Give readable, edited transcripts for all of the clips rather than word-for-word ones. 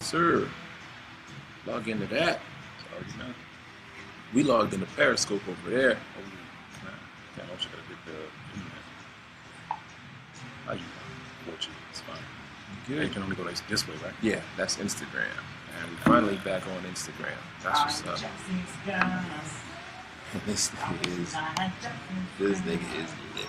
sir. Log into that. It's already done. We logged into Periscope over there. I want you to get the internet. I use Fortune. It's fine. Good. You can only go this way, right? Yeah, that's Instagram. And we finally back on Instagram. That's what's up. This nigga is lit.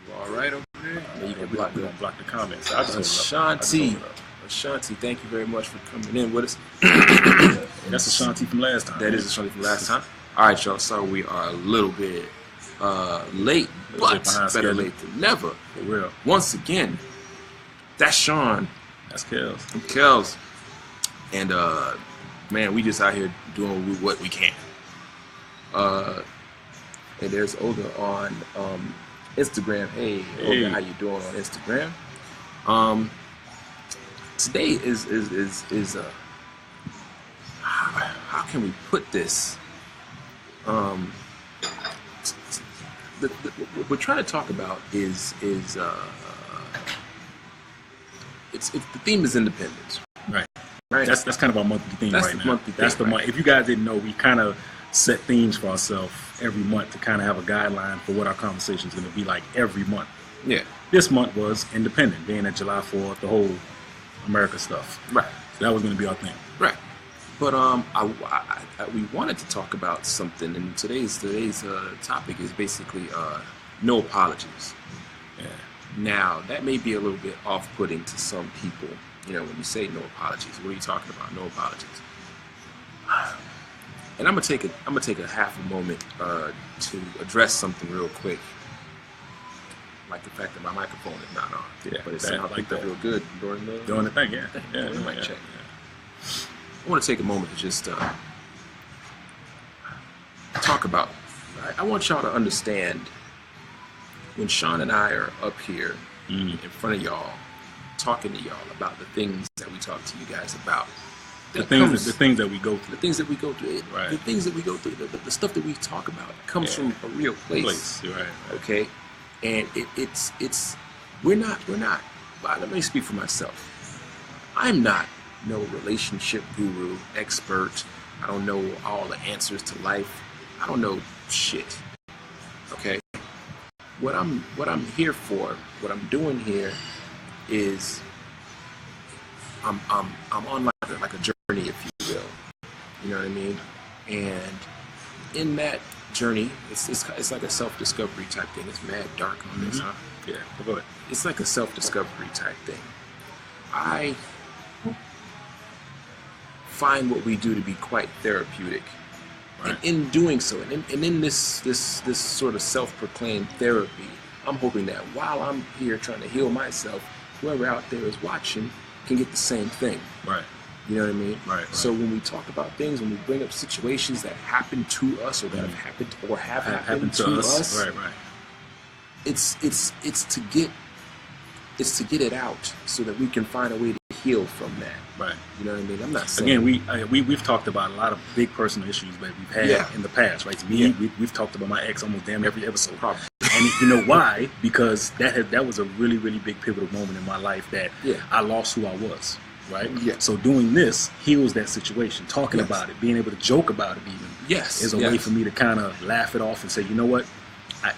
You all right over there? You can block the comments. Ashanti, thank you very much for coming in with us. That's Ashanti from last time. That is Ashanti from last time. All right, y'all. So we are a little bit late, but better late than never. For real. Once again, that's Shawn. That's Kels. I'm Kels. And man, we just out here doing what we can. And there's Olga on Instagram. Hey, Olga, how you doing on Instagram? Today is how can we put this? What we're trying to talk about is it's the theme is independence. Right. Right. That's kind of our monthly theme That's right the now. monthly That's theme, the right. month. If you guys didn't know, we kind of set themes for ourselves every month to kind of have a guideline for what our conversation is going to be like every month. Yeah. This month was independent, being at July 4th, the whole America stuff. Right. So that was going to be our thing. Right. But we wanted to talk about something, and today's topic is basically no apologies. Yeah. Now that may be a little bit off-putting to some people. You know, when you say no apologies, what are you talking about? No apologies. And I'm gonna take a half a moment to address something real quick, like the fact that my microphone is not on. Yeah, but it sounds like that real good during the thing. Yeah. Yeah, we might check. I want to take a moment to just talk about. I want y'all to understand when Shawn and I are up here in front of y'all, talking to y'all about the things that we talk to you guys about. The things that we go through. The things that we go through. Right. The things that we go through. The stuff that we talk about comes from a real place. You're right. Okay, and it's we're not. Let me speak for myself. I'm not no relationship guru, expert. I don't know all the answers to life. I don't know shit. Okay. What I'm here for, what I'm doing here, is I'm on like a journey, if you will. You know what I mean? And in that journey, it's like a self-discovery type thing. It's mad dark on this, huh? Yeah. Go ahead. It's like a self-discovery type thing. I find what we do to be quite therapeutic. Right. And in doing so, and in this sort of self-proclaimed therapy, I'm hoping that while I'm here trying to heal myself, whoever out there is watching can get the same thing. Right. You know what I mean? Right. So when we talk about things, when we bring up situations that happen to us or that have happened or have happened to us, right. It's to get it out so that we can find a way to heal from that. Right. You know what I mean? I'm not saying. Again, we've talked about a lot of big personal issues that we've had in the past, right? To me, we've talked about my ex almost damn every episode. Probably. And you know why? Because that was a really, really big pivotal moment in my life that I lost who I was, right? Yeah. So doing this heals that situation, talking about it, being able to joke about it even, is a way for me to kind of laugh it off and say, you know what?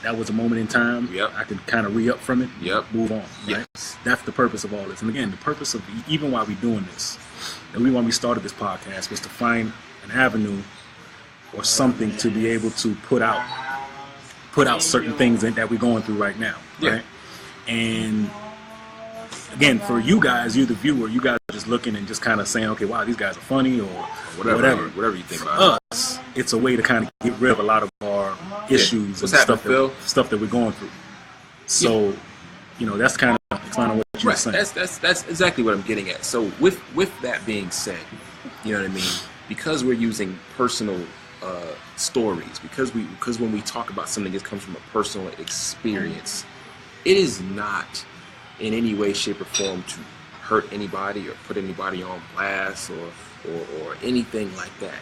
That was a moment in time. Yep. I can kind of re-up from it. Yep. Move on. Right? Yes. That's the purpose of all this. And again, the purpose of even while we're doing this, the reason why we started this podcast was to find an avenue or something to be able to put out certain things that we're going through right now. Right. And again, for you guys, you're the viewer, you guys are just looking and just kind of saying, okay, wow, these guys are funny or whatever you think about it. Us, it's a way to kind of get rid of a lot of our issues and stuff that we're going through. So, you know, that's kind of what you're saying. That's exactly what I'm getting at. So with that being said, you know what I mean? Because we're using personal stories, because when we talk about something, it comes from a personal experience. It is not in any way, shape, or form to hurt anybody or put anybody on blast or anything like that.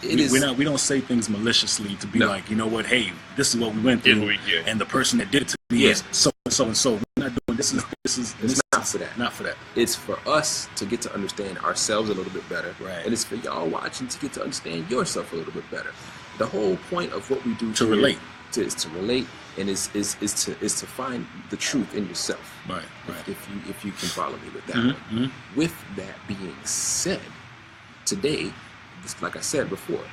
We don't say things maliciously to be like, you know what, hey, this is what we went through, and the person that did it to me is so and so and so. We're not doing this. It's not for that. Not for that. It's for us to get to understand ourselves a little bit better, Right. and it's for y'all watching to get to understand yourself a little bit better. The whole point of what we do To here relate. is to relate, and is to find the truth in yourself. Right. Right. If you can follow me with that Mm-hmm, one. With that being said, today, just like I said before,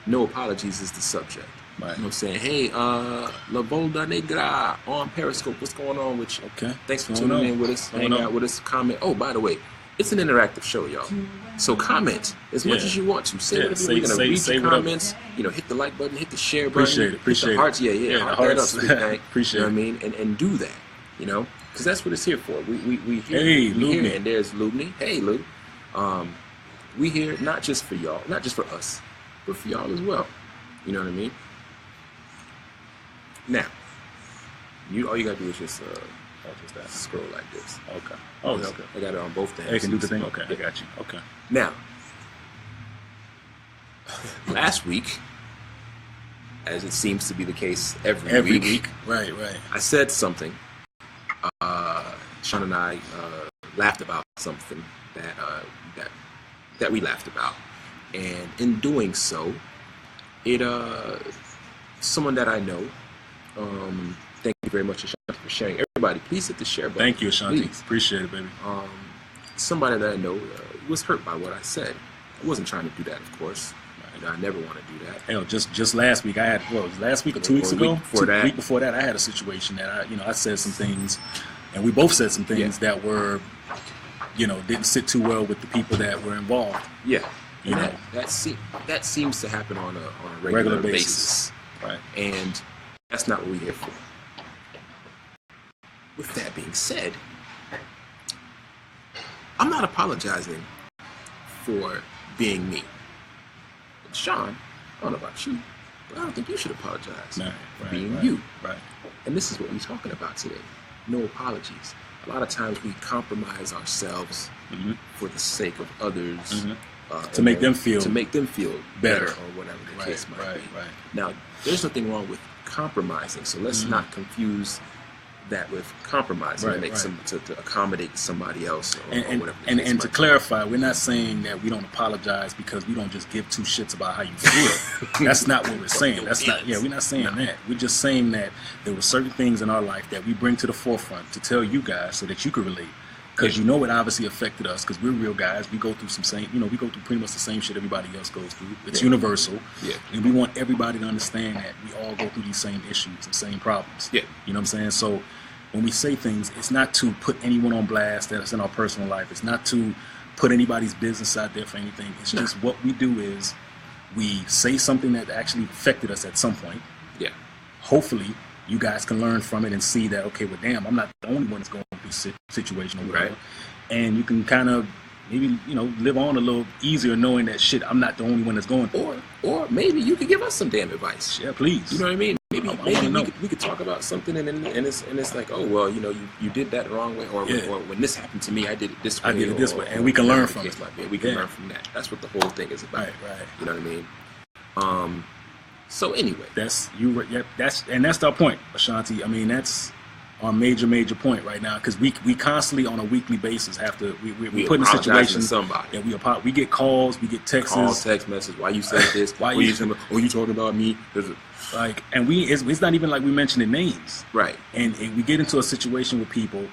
no apologies is the subject. Right. You know what I'm saying? Hey, La Volda Negra on Periscope, what's going on with you? Okay. Thanks for What's going tuning on? in with us. What's Hang going out on? with us. Comment. Oh, by the way, it's an interactive show, y'all. So comment as much Yeah. as you want to. Say Yeah, whatever. say- We're gonna say- read say your whatever. comments. You know, hit the like button, hit the share Appreciate button, it, appreciate hit it. the hearts. Yeah, Yeah, the heart that up, hearts. sweet thing. Appreciate you know it. what I mean? And do that. You know, because that's what it's here for. We here. Hey, we here, Lubney. and there's Lubney. Hey, Lou. We here not just for y'all, not just for us, but for y'all as well. You know what I mean? Now, all you gotta do is just Just that. scroll like this. Okay. Oh, Yes. okay. I got it on both hands. Hey, can do the thing. Okay, I got you. Okay. Now, last week, as it seems to be the case every week, Right. Right. I said something. Shawn and I laughed about something that we laughed about, and in doing so, it someone that I know. Thank you very much, Ashanti, for sharing. Everybody, please hit the share button. Thank you, Ashanti. Please. Appreciate it, baby. Somebody that I know was hurt by what I said. I wasn't trying to do that, of course. You know, I never want to do that. Hell, just last week I had was it last week or 2 weeks Or a ago? week before that. Week before that, I had a situation that I said some things, and we both said some things that were, didn't sit too well with the people that were involved. Yeah, You and know. that seems to happen on a regular basis. Right. And that's not what we're here for. With that being said, I'm not apologizing for being me. But Shawn, I don't know about you, but I don't think you should apologize for being you. Right. And this is what we're talking about today. No apologies. A lot of times we compromise ourselves for the sake of others. To make them feel better or whatever the Right, case might right, be. right. Now, there's nothing wrong with compromising, so let's not confuse that with compromising Right, to make right. to accommodate somebody else or And whatever the case to might be. clarify, we're not saying that we don't apologize because we don't just give two shits about how you feel. That's not what we're saying. That's not. Yeah, we're not saying that. We're just saying that there were certain things in our life that we bring to the forefront to tell you guys so that you can relate. Because it obviously affected us. Because we're real guys. We go through some same. We go through pretty much the same shit everybody else goes through. It's universal. Yeah. And we want everybody to understand that we all go through these same issues and same problems. Yeah. You know what I'm saying? So when we say things, it's not to put anyone on blast that's in our personal life. It's not to put anybody's business out there for anything. It's just what we do is we say something that actually affected us at some point. Yeah. Hopefully, you guys can learn from it and see that, okay, well, damn, I'm not the only one that's going through this situation or whatever. Right. And you can kind of maybe, live on a little easier knowing that, shit, I'm not the only one that's going through it. Or maybe you could give us some damn advice. Yeah, please. You know what I mean? Maybe, I wanna know. we could talk about something and it's like, oh well, you did that the wrong way, or when this happened to me, I did it this way. I did it this way, and or we can whatever learn the from case it. might be. We can learn from that. That's what the whole thing is about. Right. You know what I mean? So anyway, That's that's our point, Ashanti. I mean, that's our major point right now, because we constantly on a weekly basis have to we put in apologize to situations somebody. that we get calls, we get texts, text message. Why you said this? Why What you- saying? Oh, you talking about me? like, and it's not even like we mentioning names, Right. and we get into a situation with people,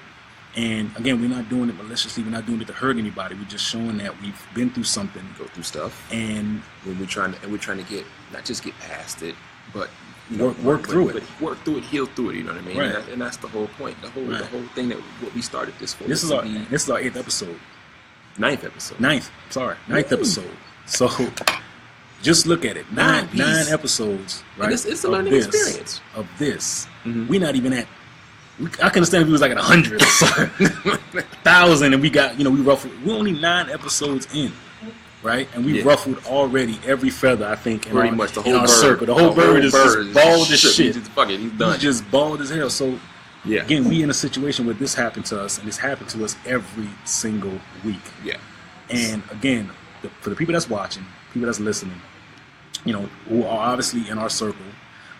and again, we're not doing it maliciously, we're not doing it to hurt anybody, we're just showing that we've been through something, Go through stuff, and when we're trying to get not just get past it, but Work through it. But work through it, heal through it. You know what I mean? Right. And that's the whole point. The whole thing that what we started this for. this is our 8th episode. 9th episode. 9th episode. So just look at it. Nine episodes, right? And it's a of learning this- experience. Of this. We're not even at, I can understand if we was like at 100 or something. 1,000, and we got, we ruffled. We're only 9 episodes in, right? And we ruffled already every feather, I think, in Pretty our, much the in whole our bird. circle. The whole bird is just bald as shit. He's done. He's just bald as hell. So Yeah. again, we in a situation where this happened to us, and this happened to us every single week. Yeah. And again, for the people that's watching, people that's listening, who are obviously in our circle,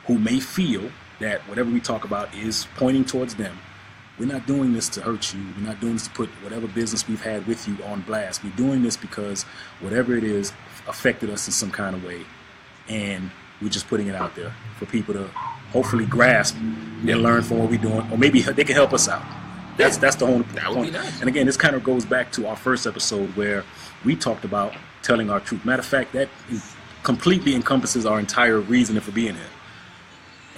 who may feel that whatever we talk about is pointing towards them, we're not doing this to hurt you. We're not doing this to put whatever business we've had with you on blast. We're doing this because whatever it is affected us in some kind of way, and we're just putting it out there for people to hopefully grasp and learn from what we're doing, or maybe they can help us out. That's the whole point. That would be nice. And again, this kind of goes back to our first episode where we talked about telling our truth. Matter of fact, that completely encompasses our entire reason for being here.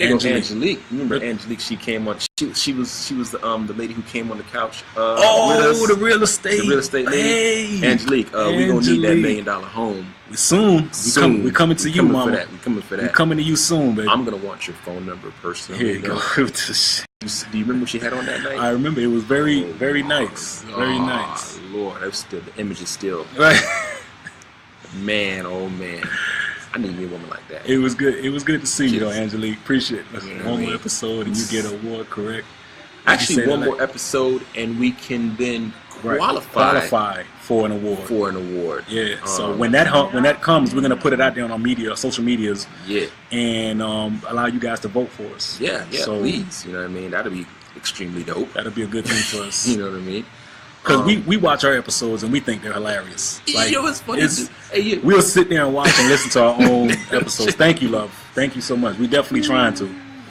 Angelique. Remember Angelique? She came on. She was the lady who came on the couch. With us. The real estate. The real estate lady. Hey, Angelique. We're gonna need that $1 million home. Soon. We're coming to you, Mama. We're coming for that. We're coming to you soon, baby. I'm gonna want your phone number personally. Here you go. Do you remember what she had on that night? I remember. It was very, very nice. Very nice. Lord, the image is still. Right. Man, oh man. I need me a woman like that. It was good. It was good to see you, though, Angelique. Appreciate it. You know One what I more mean? episode and you get an award, correct? Actually, one more episode and we can then qualify for an award. Yeah. So when that comes, we're gonna put it out there on our social medias. Yeah. And allow you guys to vote for us. Yeah. So, please. You know what I mean? That'll be extremely dope. That'll be a good thing for us. You know what I mean? Because we watch our episodes and we think they're hilarious. Like, you know, it's funny. We'll sit there and watch and listen to our own episodes. Thank you, love. Thank you so much. We're definitely trying to.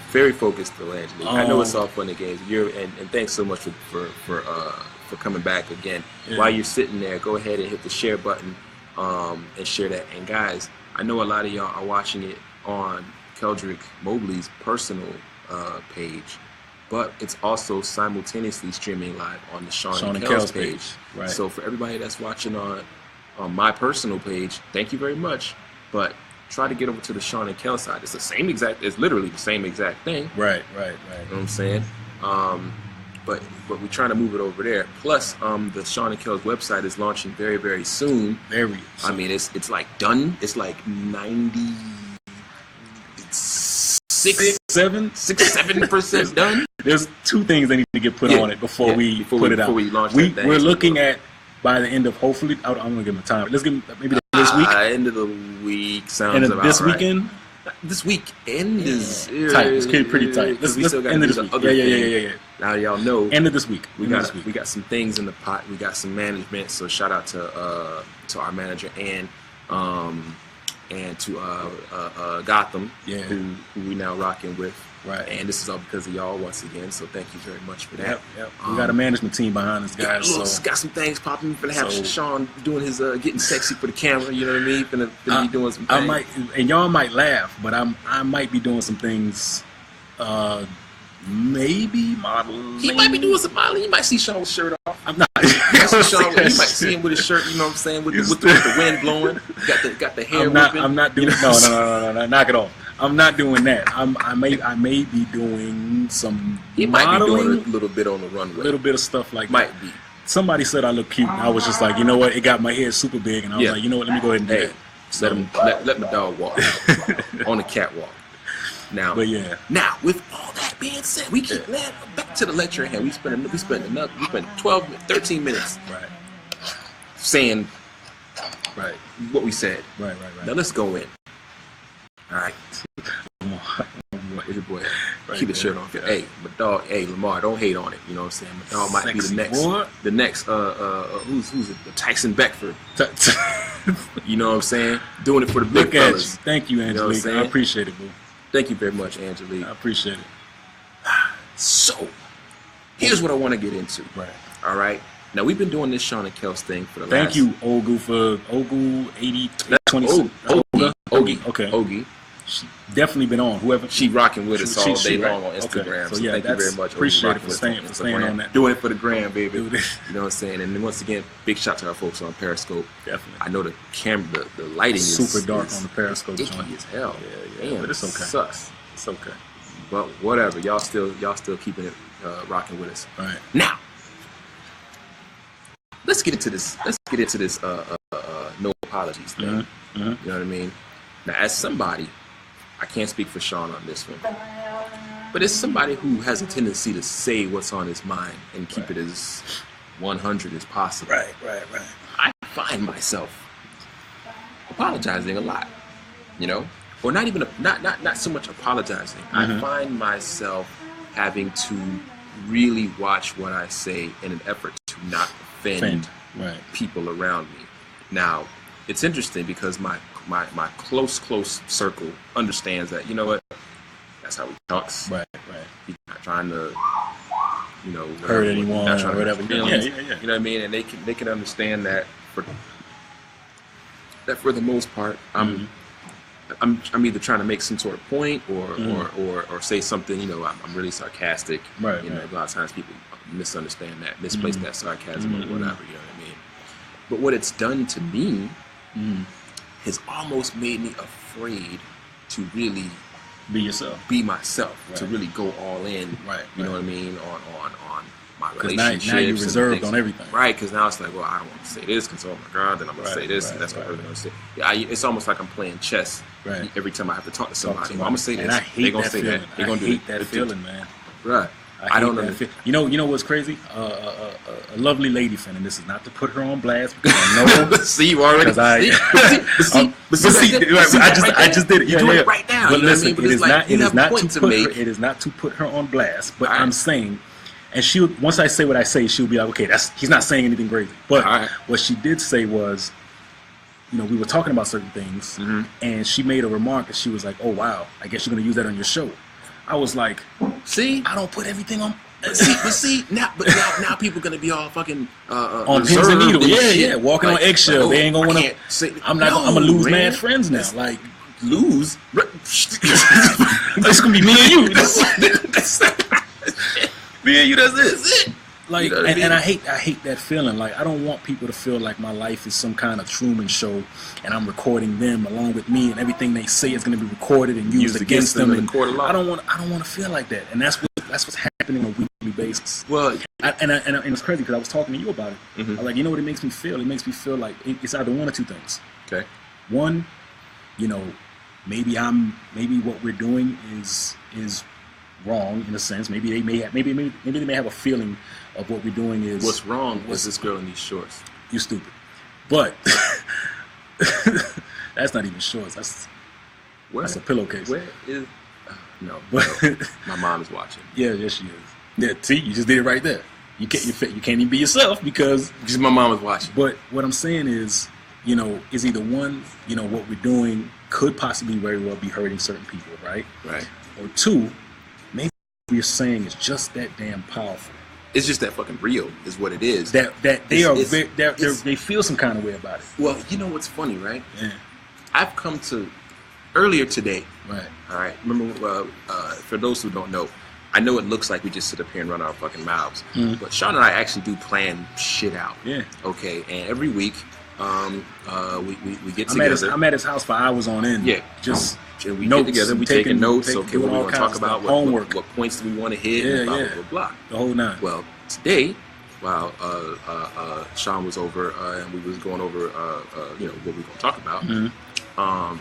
Very focused, though, Angelique. I know it's all fun and games. And thanks so much for coming back again. Yeah. While you're sitting there, go ahead and hit the share button and share that. And guys, I know a lot of y'all are watching it on Keldrick Mobley's personal page. But it's also simultaneously streaming live on the Shawn and Kels page. Right. So for everybody that's watching on my personal page, thank you very much. But try to get over to the Shawn and Kels side. It's literally the same exact thing. Right. You know what I'm saying? But we're trying to move it over there. Plus, the Shawn and Kels website is launching very, very soon. Very soon. I mean, it's like done. It's like 7% done. There's two things that need to get put on it before we put it out. Before we launch that thing. We're looking at, by the end of, hopefully, I'm going to give them time. Let's give them maybe this week. End of the week sounds about this right. Weekend? This weekend is tight. It's pretty tight. We still got end to of do this the week. other Yeah. thing. Now y'all know. End of this week. We got some things in the pot. We got some management. So shout out to our manager and to Gotham, who we now rocking with. Right. And this is all because of y'all once again. So thank you very much for that. Yep. We got a management team behind us, guys. Got some things popping. We're gonna have Shawn doing his getting sexy for the camera. You know what I mean? Gonna be doing some things. And y'all might laugh, but I might be doing some things. Maybe modeling. He might be doing some modeling. You might see Shawn with his shirt off. I'm not. You might see him with his shirt. You know what I'm saying? With the wind blowing. Got the hair. I'm not doing. No. Knock it off. I'm not doing that. I may be doing some he modeling. Might be doing a little bit on the runway. A little bit of stuff like might that. Be. Somebody said I look cute, and I was just like, you know what? It got my head super big, and I was like, you know what? Let me go ahead and do that. So let my dog walk on the catwalk. Now, with all that being said, we keep back to the lecture ahead. We spent 12, 13 minutes saying what we said. Right. Now let's go in. All right. Where's your boy? Keep the shirt on. Hey, my dog. Hey, Lamar, don't hate on it. You know what I'm saying? My dog might be the next. Boy. The next. Who's it? Tyson Beckford. You know what I'm saying? Doing it for the big fellas. Thank you, Angelique. I appreciate it, boo. Thank you very much, Angelique. I appreciate it. So, here's what I want to get into. Right. All right. Now we've been doing this Shawn and Kels thing for the last. Thank you, Ogu, for Ogu 8020. Ogie. Okay. Ogie. She definitally been on. Whoever she rocking with us all day long on Instagram. Okay. So thank you very much. Appreciate it for staying on that. Doing it for the gram, baby. You know what I'm saying? And then once again, big shout to our folks on Periscope. Definitely. I know the camera, the lighting is super dark on the Periscope joint. As hell. Yeah. Damn, but it's okay. Sucks. It's okay. But whatever. Y'all still keeping it rocking with us. All right. Now, let's get into this. No apologies thing. Mm-hmm. You know what I mean? Now, as somebody, I can't speak for Shawn on this one, but as somebody who has a tendency to say what's on his mind and keep it as 100 as possible. Right. I find myself apologizing a lot, you know, or not even not so much apologizing. Mm-hmm. I find myself having to really watch what I say in an effort to not offend Right. people around me. Now, it's interesting because my close circle understands that, you know what, that's how he talks. Right. He's not trying to, you know, Hurt anyone or whatever. You know what I mean? And they can understand that for the most part, I'm either trying to make some sort of point or say something, you know, I'm really sarcastic. Right. You know, a lot of times people misunderstand that, misplace that sarcasm or whatever, you know what I mean? But what it's done to me has almost made me afraid to really be myself, to really go all in, you know what I mean, on my relationships. Now you're reserved on everything. Right, because now it's like, well, I don't want to say this because, oh my God, then I'm going to say this, and that's what I'm going to say. Yeah, it's almost like I'm playing chess every time I have to talk to somebody. I'm going to say this, they're going to say that. They're going to do that feeling, man. Right. I don't know. You know what's crazy? A lovely lady friend, and this is not to put her on blast because I know. See, you already. I just did it. You do it right now. But listen, it is not to put her on blast. But I'm saying, and once I say what I say, she'll be like, okay, he's not saying anything crazy. But what she did say was, you know, we were talking about certain things, and she made a remark, and she was like, oh wow, I guess you're gonna use that on your show. I was like, see, I don't put everything on. Now people are gonna be all fucking on pins and needles. Yeah, walking on eggshells. They ain't gonna want to. I'm gonna lose mad friends now. Like lose. It's gonna be me and you. Me and you. That's it. Like, you know and I hate that feeling. Like, I don't want people to feel like my life is some kind of Truman Show, and I'm recording them along with me, and everything they say is going to be recorded and used against them. And I don't want to feel like that. And that's what's happening on a weekly basis. Well, and it's crazy because I was talking to you about it. I was like, you know what it makes me feel? It makes me feel like it's either one or two things. Okay. One, you know, maybe what we're doing is wrong in a sense. Maybe they may have a feeling of what we're doing is what's wrong with this girl in these shorts. You stupid. But that's not even shorts. That's a pillowcase. Where is no. My mom is watching. Yeah, yes she is. Yeah, see, you just did it right there. You can't even be yourself because my mom is watching. But what I'm saying is, you know, is either one, you know, what we're doing could possibly very well be hurting certain people, right? Right. Or two, maybe what we're saying is just that damn powerful. It's just that fucking real is what it is. That they feel some kind of way about it. Well, you know what's funny, right? Yeah. I've come to earlier today. Right. All right. Remember, for those who don't know, I know it looks like we just sit up here and run our fucking mouths, but Shawn and I actually do plan shit out. Yeah. Okay. And every week, we get together. I'm at his house for hours on end. Yeah. Just. And we get together, we taking notes. Okay, what we want to talk about, what points do we want to hit, and blah, blah, blah. The whole nine. Well, today, while Shawn was over and we was going over, you know, what we going to talk about, I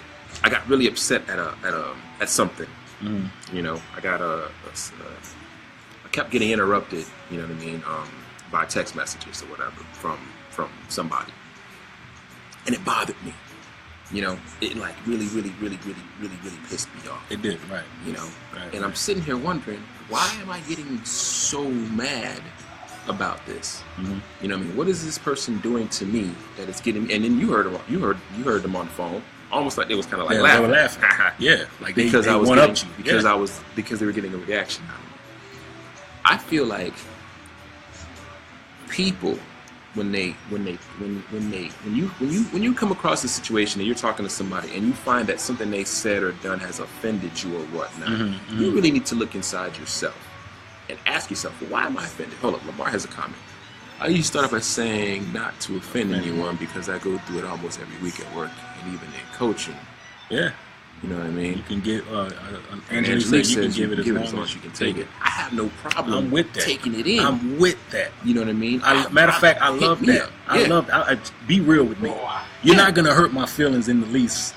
got really upset at something. You know, I kept getting interrupted. You know what I mean? By text messages or whatever from somebody, and it bothered me. You know, it like really pissed me off. It did, right. You know, and I'm sitting here wondering, why am I getting so mad about this? You know what I mean? What is this person doing to me that it's getting me? And then you heard them on the phone, almost like they was kind of like laughing. They were laughing. Yeah, like because they I was one-upped getting, you. because they were getting a reaction out of me. I feel like people when you come across a situation and you're talking to somebody and you find that something they said or done has offended you or whatnot, you really need to look inside yourself and ask yourself, well, why am I offended? Hold up, Lamar has a comment. I usually start off by saying not to offend anyone because I go through it almost every week at work and even in coaching. Yeah. You know what I mean? You can give, Angelique said you can give it as long as you can take it. I have no problem I'm with that. taking it in. I'm with that. You know what I mean? Matter of fact, I love that. I be real with me. You're not going to hurt my feelings in the least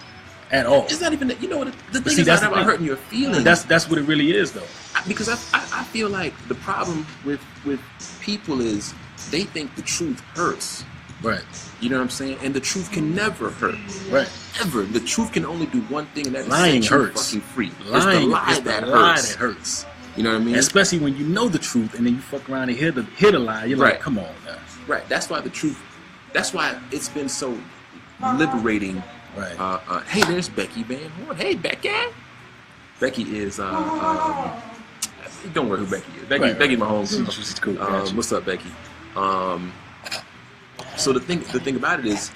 at all. It's not even that. You know what? The thing is not about hurting your feelings. That's what it really is, though. Because I feel like the problem with people is they think the truth hurts. Right. You know what I'm saying? And the truth can never hurt. Right. Ever. The truth can only do one thing, and that is lying set you hurts. fucking free. Lying, it's the lie that hurts. You know what I mean? Especially when you know the truth and then you fuck around and hear the lie. You're Right. like, come on, man. Right. That's why that's why it's been so liberating. Right. Hey, there's Becky Van Horn. Hey, Becky. Becky is, don't worry who Becky is. Becky my home. She's cool. What's up, Becky? So the thing about it is,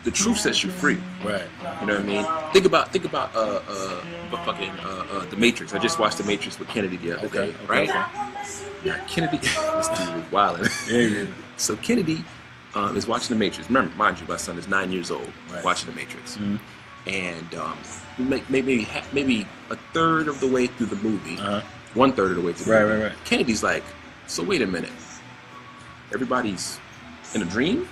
the truth sets you free. Right. You know what I mean? Think about The Matrix. I just watched The Matrix with Kennedy the other day, right? Yeah, Kennedy, this dude was wilding. Yeah. So Kennedy is watching The Matrix. Remember, mind you, my son is 9 years old, watching The Matrix, and maybe a third of the way through the movie, 1/3 of the way through the movie. Right. Kennedy's like, so wait a minute, everybody's in a dream,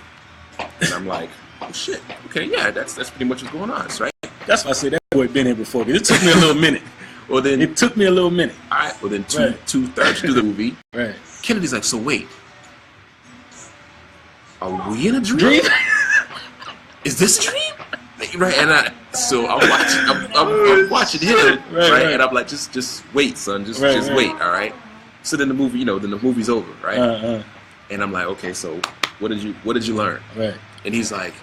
and I'm like, oh shit, okay, yeah, that's pretty much what's going on, right? That's why I said that boy been here before. It took me a little minute. Well then, it took me a little minute. All right. Well then, two-thirds through the movie, right? Kennedy's like, so wait, are we in a dream? Is this a dream? Right? And I'm watching him, right? And I'm like, just wait, son, just wait, all right? So then the movie, then the movie's over, right? And I'm like, okay, so what did you learn? Right. And he's like,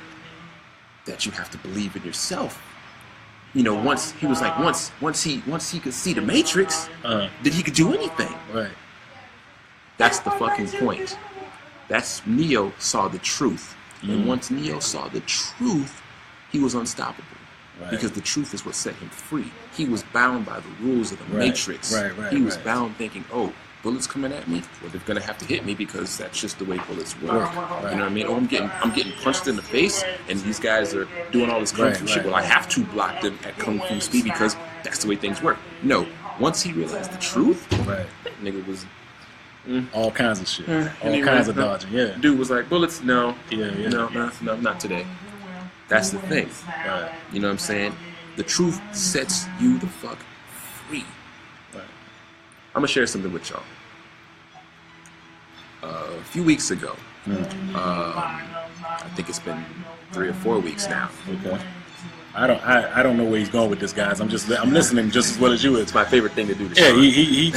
that you have to believe in yourself. Once he could see the Matrix, that he could do anything. Right. That's the fucking point. That's Neo saw the truth. And once Neo saw the truth, he was unstoppable. Right. Because the truth is what set him free. He was bound by the rules of the Matrix. He was bound thinking, oh, bullets coming at me, well, they're gonna have to hit me because that's just the way bullets work. You know what I mean? Oh, I'm getting punched in the face, and these guys are doing all this kung fu shit. Well, I have to block them at kung fu speed because that's the way things work. No, once he realized the truth, that nigga was all kinds of shit, all kinds of dodging. Yeah, dude was like, bullets, no, no, not today. That's the thing. You know what I'm saying? The truth sets you the fuck free. I'm gonna share something with y'all. A few weeks ago, I think it's been 3 or 4 weeks now. Okay. I don't know where he's going with this, guys. I'm listening just as well as you. It's my favorite thing to do. He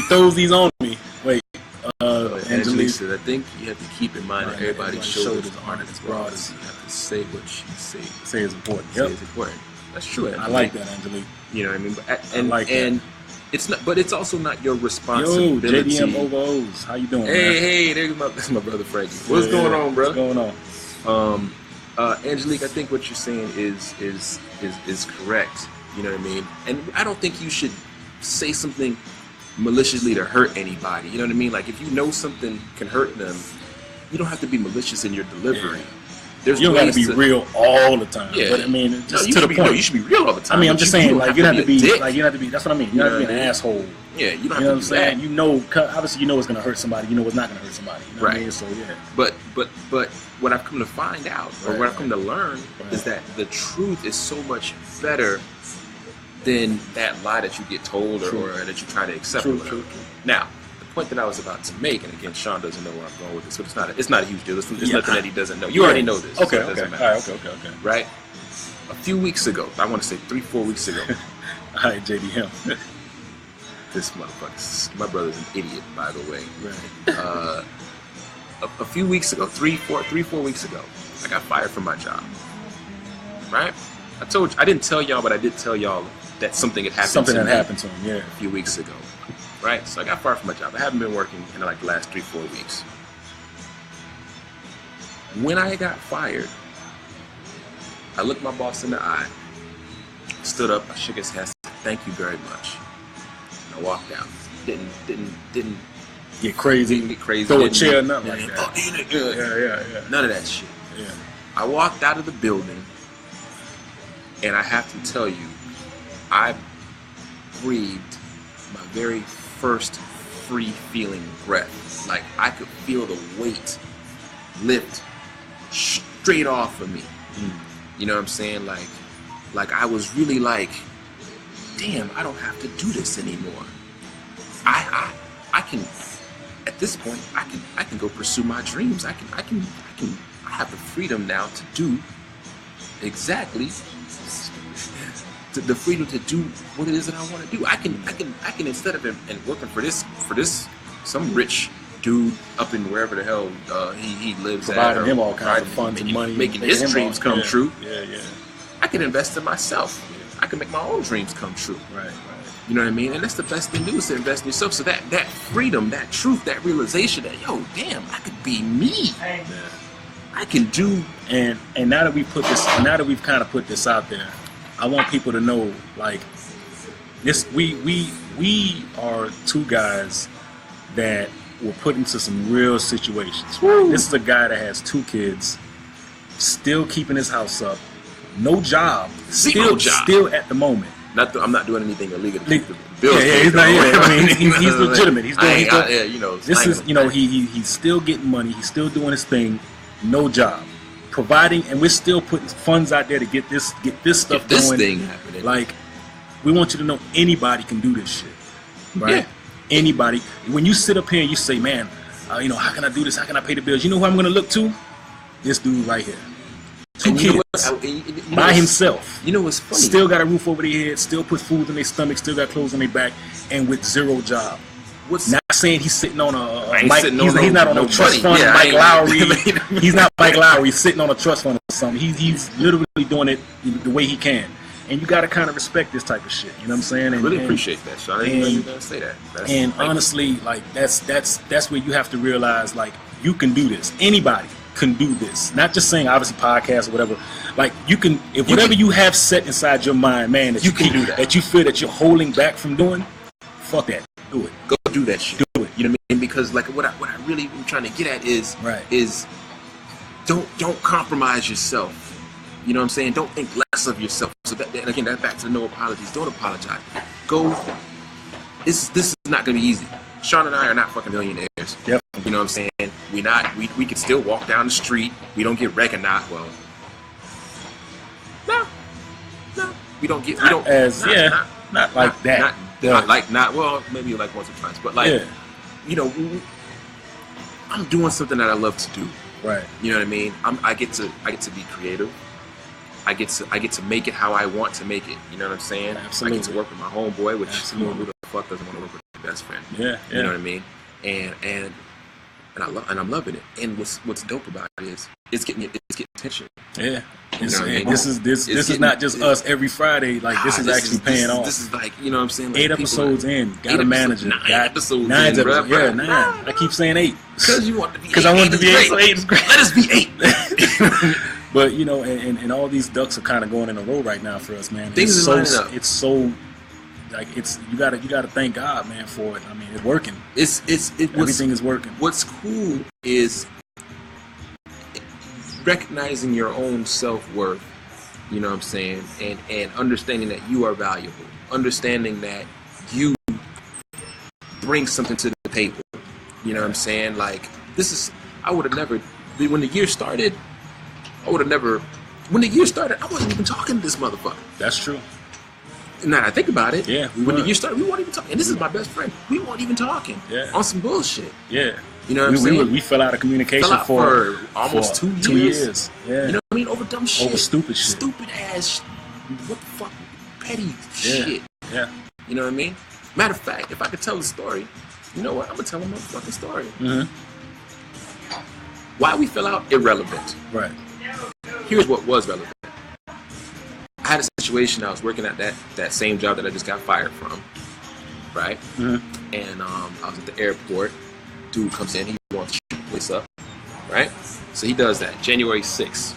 throws these on me. Wait, Angelique said, I think you have to keep in mind that everybody's shoulders aren't as broad as you have to say what you say is important. Say is important. That's true. I like that, Angelique. You know what I mean? And it's not, but it's also not your responsibility. Yo, JDM over O's. How you doing? Hey, that's my brother Frankie. What's going on, bro? What's going on? Angelique, I think what you're saying is correct. You know what I mean? And I don't think you should say something maliciously to hurt anybody. You know what I mean? Like if you know something can hurt them, you don't have to be malicious in your delivery. You don't got to be real all the time. Yeah. But I mean, just to the point. No, you should be real all the time. I mean, I'm just saying, like, you don't have to be, like, you don't have to be, that's what I mean. You don't have to be an asshole. Yeah, you don't have to be that. You know what I'm saying? You know, obviously you know what's going to hurt somebody. You know what's not going to hurt somebody. You know what I mean? So, yeah. But what I've come to find out, or what I've come to learn, is that the truth is so much better than that lie that you get told or that you try to accept. True. Now, the point that I was about to make, and again, Shawn doesn't know where I'm going with this, so it's not a huge deal. It's nothing that he doesn't know. You already know this. Okay, so it doesn't matter. All right, okay. Right? A few weeks ago, I want to say 3-4 weeks ago. All right, JDM. This motherfucker, my brother's an idiot, by the way. Right. A few weeks ago, 3-4 weeks ago, I got fired from my job. Right? I didn't tell y'all, but I did tell y'all that something had happened to me. Happened to him, a few weeks ago. Right? So I got fired from my job. I haven't been working in like the last 3-4 weeks. When I got fired, I looked my boss in the eye, stood up, I shook his hand, said, "Thank you very much." And I walked out. Didn't get crazy. Throw a chair, nothing like that. Yeah. None of that shit. Yeah. I walked out of the building, and I have to tell you, I breathed my very first free feeling breath. Like I could feel the weight lift straight off of me. You know what I'm saying? Like I was really like, damn, I don't have to do this anymore. I can, at this point, I can go pursue my dreams. I have the freedom now to do exactly the freedom to do what it is that I want to do. I can instead of and working for this some rich dude up in wherever the hell he lives, providing at, him all kinds of funds and money, making his dreams come true. Yeah. I can invest in myself. I can make my own dreams come true. Right. You know what I mean? And that's the best thing to do, is to invest in yourself. So that freedom, that truth, that realization that, yo, damn, I could be me. Yeah. I can do. And now that we've kind of put this out there, I want people to know, like, this. We are two guys that were put into some real situations. Right? This is a guy that has 2 kids, still keeping his house up, no job, still at the moment. I'm not doing anything illegal. He's not. Yeah, I mean, he's legitimate. He's doing. He's still getting money. He's still doing his thing. No job, providing, and we're still putting funds out there to get this stuff this going. Thing happening. Like, we want you to know anybody can do this shit, right? Yeah. Anybody. When you sit up here and you say, man, how can I do this? How can I pay the bills? You know who I'm going to look to? This dude right here. 2 kids by himself. You know what's funny? Still got a roof over their head. Still put food in their stomach. Still got clothes on their back, and with 0 job. Not saying he's sitting on a Mike. He's not on a trust fund. Mike Lowry. He's not Mike Lowry. He's sitting on a trust fund or something. He's literally doing it the way he can. And you got to kind of respect this type of shit. You know what I'm saying? I really appreciate that, Shawn. I didn't know you were going to say that. And honestly, like, that's where you have to realize, like, you can do this. Anybody can do this. Not just saying, obviously, podcasts or whatever. Like, you can, if whatever you have set inside your mind, man, that you can do that you feel that you're holding back from doing, fuck that. Do it. Go do that shit. Do it. You know what I mean? Because, like, what I really am trying to get at is don't compromise yourself. You know what I'm saying? Don't think less of yourself. So that again, that's back to the no apologies. Don't apologize. Go. This is not gonna be easy. Shawn and I are not fucking millionaires. Yep. You know what I'm saying? We're not. We could still walk down the street. We don't get recognized. Well, no. We don't get. Not like that. Well, maybe like once or twice, but like, you know, I'm doing something that I love to do. Right. You know what I mean? I get to be creative. I get to make it how I want to make it. You know what I'm saying? Absolutely. I get to work with my homeboy, which who the fuck doesn't want to work with your best friend? Yeah. You know what I mean? And I'm loving it. And what's dope about it is it's getting attention. Yeah. You know what I mean? This is not just us every Friday. Like, this is actually paying off. This is like, you know what I'm saying? Like, 8 episodes in, got a manager. 9 episodes. 9 episodes. Yeah, 9. I keep saying 8 because you want to be. Because I want to be 8. So 8 is great. Let us be 8. But you know, and all these ducks are kind of going in a row right now for us, man. Things are lining up. It's so like you gotta thank God, man, for it. I mean, it's working. Everything is working. What's cool is recognizing your own self-worth. You know what I'm saying, and understanding that you are valuable. Understanding that you bring something to the table. You know what I'm saying? Like, I would have never. When the year started, I wasn't even talking to this motherfucker. That's true. Now I think about it. Yeah. When the year started, we weren't even talking. And this is my best friend. We weren't even talking. Yeah. On some bullshit. Yeah. You know what I'm saying? We fell out of communication for almost 2 years. 2 years. Yeah. You know what I mean? Over dumb shit. Over stupid shit. Stupid ass. What the fuck? Petty shit. Yeah. You know what I mean? Matter of fact, if I could tell the story, you know what? I'm gonna tell a motherfucking story. Mm-hmm. Why we fell out? Irrelevant. Right. Here's what was relevant. I had a situation. I was working at that same job that I just got fired from, right? Mm-hmm. And I was at the airport. Dude comes in. He wants to shoot the place up, right? So he does that. January 6th,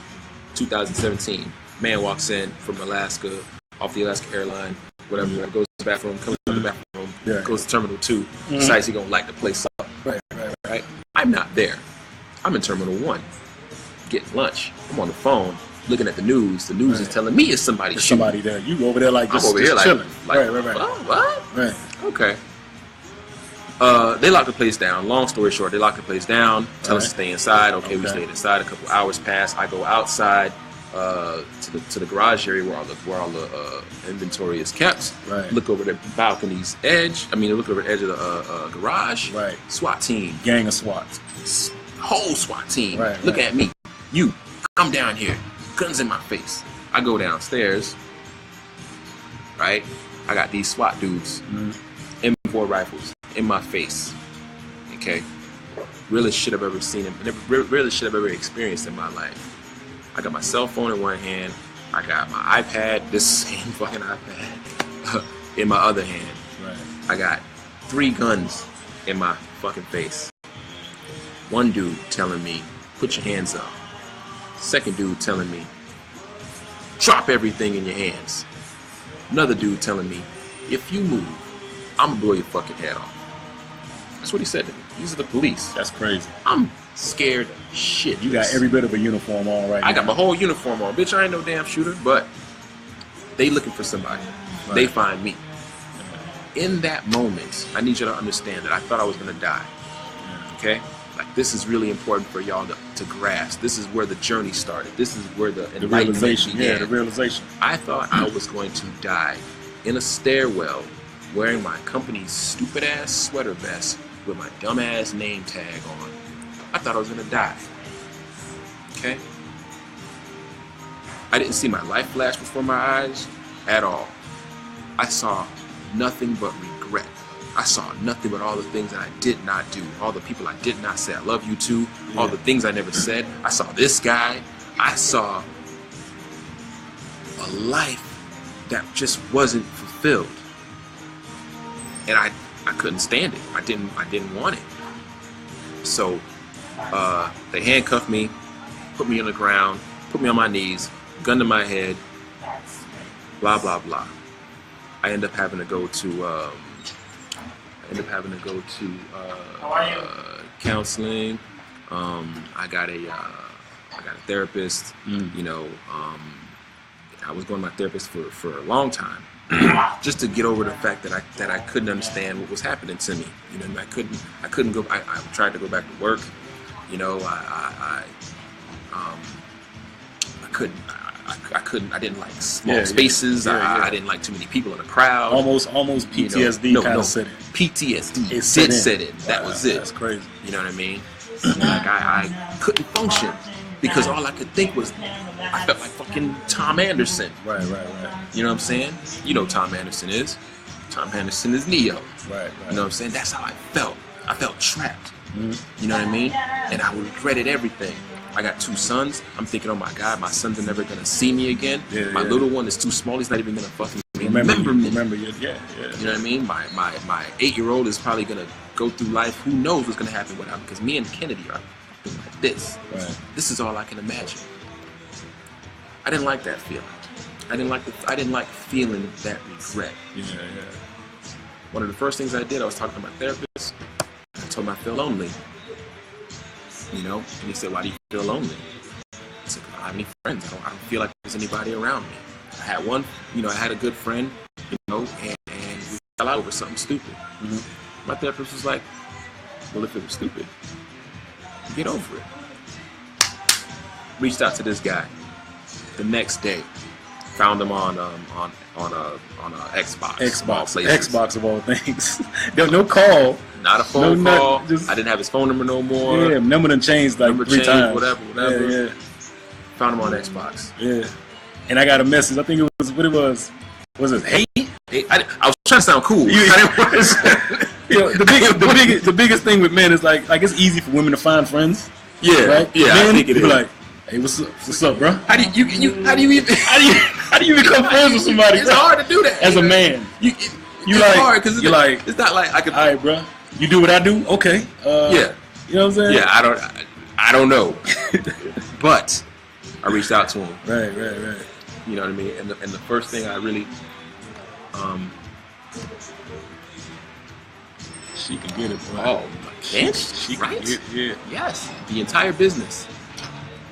2017. Man walks in from Alaska, off the Alaska airline, whatever. Mm-hmm. Goes to the bathroom, comes to the bathroom, goes to Terminal 2, mm-hmm. decides he's going to light the place up. Right? I'm not there. I'm in Terminal 1, getting lunch. I'm on the phone, looking at the news. The news is telling me it's somebody shooting. Somebody there. You over there like just, I'm over here chilling. Like, right. What? Right. Okay. They locked the place down. Long story short, they locked the place down. Tell us to stay inside. Okay, we stayed inside. A couple hours pass. I go outside to the garage area where all the inventory is kept. Right. Look over the balcony's edge. Look over the edge of the garage. Right. SWAT team. Gang of SWAT. Whole SWAT team. Right. Look at me. I'm down here. Guns in my face. I go downstairs. right? I got these SWAT dudes, M4 rifles in my face. Okay, realest shit I've ever seen, realest shit I've ever experienced in my life. I got my cell phone in one hand. I got my iPad, this same fucking iPad, in my other hand. Right. I got 3 guns in my fucking face. One dude telling me, put your hands up. Second dude telling me, drop everything in your hands. Another dude telling me, if you move, I'm gonna blow your fucking head off. That's what he said to me. These are the police. That's crazy. I'm scared shit. You got every bit of a uniform on right now. I got my whole uniform on. Bitch, I ain't no damn shooter, but they looking for somebody. Right. They find me. In that moment, I need you to understand that I thought I was gonna die. Okay? Like, this is really important for y'all to grasp. This is where the journey started. This is where the realization began. Yeah, the realization. I thought I was going to die in a stairwell wearing my company's stupid ass sweater vest with my dumb ass name tag on. I thought I was gonna die. Okay? I didn't see my life flash before my eyes at all. I saw nothing but regret. I saw nothing but all the things that I did not do, all the people I did not say I love you to, all the things I never said. I saw this guy. I saw a life that just wasn't fulfilled. And I couldn't stand it. I didn't want it. So they handcuffed me, put me on the ground, put me on my knees, gun to my head, blah blah blah. I end up having to go to counseling. I got a therapist. You know, I was going to my therapist for a long time, just to get over the fact that I couldn't understand what was happening to me. You know, I couldn't go. I tried to go back to work. You know, I couldn't. I didn't like small spaces. I didn't like too many people in a crowd. Almost PTSD kind of set in. PTSD did set in. That was it. That's crazy. You know what I mean? Like I couldn't function because all I could think was I felt like fucking Tom Anderson. Right. You know what I'm saying? You know who Tom Anderson is. Tom Anderson is Neo. Right. You know what I'm saying? That's how I felt. I felt trapped. You know what I mean? And I regretted everything. I got 2 sons. I'm thinking, oh my God, my sons are never gonna see me again. My little one is too small. He's not even gonna fucking remember me. Remember you? Yeah. You know what I mean? My 8-year-old is probably gonna go through life. Who knows what's gonna happen with him? Because me and Kennedy are like this. Right. This is all I can imagine. I didn't like that feeling. I didn't like feeling that regret. Yeah. One of the first things I did, I was talking to my therapist. I told him I feel lonely. You know, and he said, "Why do you feel lonely?" I said, "I don't have any friends. I don't feel like there's anybody around me." I had one, I had a good friend, and we fell out over something stupid. My therapist was like, "Well, if it was stupid, get over it." Reached out to this guy. The next day, found him on a Xbox. Xbox of all things. No call. Not a phone call. I didn't have his phone number no more. Yeah, number done changed like 3 times. Whatever. Yeah. Found him on Xbox. Yeah. And I got a message. I think it was what it was. Was it hey? I was trying to sound cool. The biggest thing with men is like it's easy for women to find friends. Yeah. Right? Yeah. Men, I think it is. Like, hey, what's up, bro? How do you even become friends with somebody? It's hard to do that as a man. It's hard because it's not like I could. All right, bro. You do what I do? Okay. Yeah. You know what I'm saying? Yeah, I don't know. But I reached out to him. Right. You know what I mean? And the first thing I really she can get it, bro. Oh, can't she? Right? Yeah. Yes. The entire business.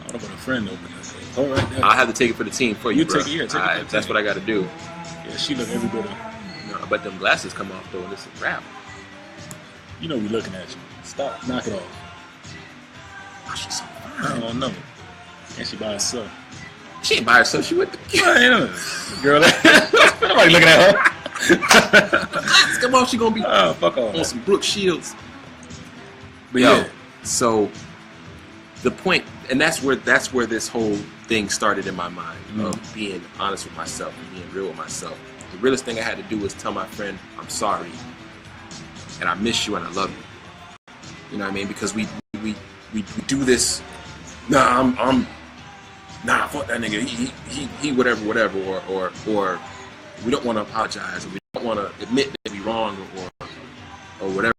I don't want a friend over there. All right. I'll have to take it for the team for you. You bro. take it. That's what I got to do. Yeah, she look every bit of. No, but them glasses come off though, and it's a wrap. You know we looking at you. Stop. Knock it off. Oh, she's so fine. Oh, no. And she by herself. She ain't by herself. She with the girl. Nobody looking at her. Glasses come off. She gonna be fuck off. On some Brooke Shields. But yeah. So the point, and that's where this whole thing started in my mind of being honest with myself and being real with myself. The realest thing I had to do was tell my friend, I'm sorry, and I miss you and I love you. You know what I mean? Because we do this. Nah, fuck that nigga. He whatever, or we don't want to apologize, or we don't want to admit that we wrong, or whatever.